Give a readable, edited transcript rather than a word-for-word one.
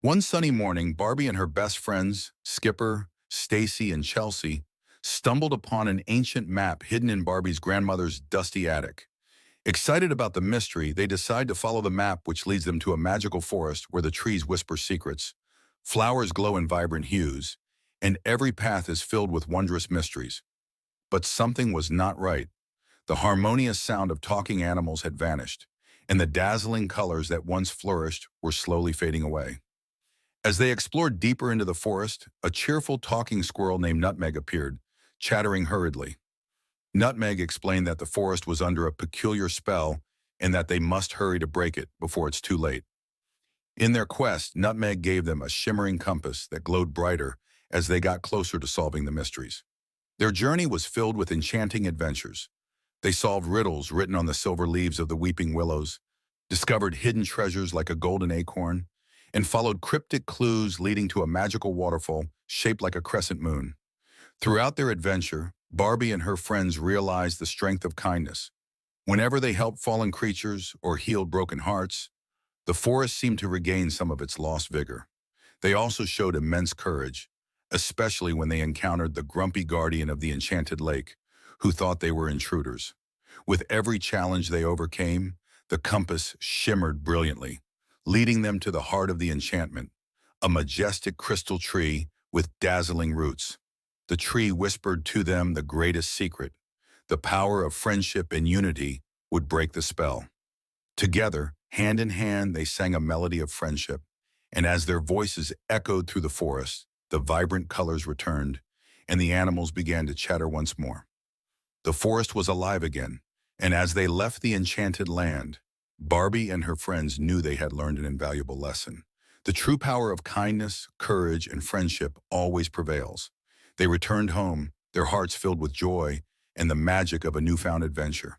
One sunny morning, Barbie and her best friends, Skipper, Stacy, and Chelsea, stumbled upon an ancient map hidden in Barbie's grandmother's dusty attic. Excited about the mystery, they decide to follow the map, which leads them to a magical forest where the trees whisper secrets, flowers glow in vibrant hues, and every path is filled with wondrous mysteries. But something was not right. The harmonious sound of talking animals had vanished, and the dazzling colors that once flourished were slowly fading away. As they explored deeper into the forest, a cheerful talking squirrel named Nutmeg appeared, chattering hurriedly. Nutmeg explained that the forest was under a peculiar spell and that they must hurry to break it before it's too late. In their quest, Nutmeg gave them a shimmering compass that glowed brighter as they got closer to solving the mysteries. Their journey was filled with enchanting adventures. They solved riddles written on the silver leaves of the weeping willows, discovered hidden treasures like a golden acorn, and followed cryptic clues leading to a magical waterfall shaped like a crescent moon. Throughout their adventure, Barbie and her friends realized the strength of kindness. Whenever they helped fallen creatures or healed broken hearts, the forest seemed to regain some of its lost vigor. They also showed immense courage, especially when they encountered the grumpy guardian of the Enchanted Lake, who thought they were intruders. With every challenge they overcame, the compass shimmered brilliantly, leading them to the heart of the enchantment, a majestic crystal tree with dazzling roots. The tree whispered to them the greatest secret: the power of friendship and unity would break the spell. Together, hand in hand, they sang a melody of friendship, and as their voices echoed through the forest, the vibrant colors returned, and the animals began to chatter once more. The forest was alive again, and as they left the enchanted land, Barbie and her friends knew they had learned an invaluable lesson. The true power of kindness, courage, and friendship always prevails. They returned home, their hearts filled with joy and the magic of a newfound adventure.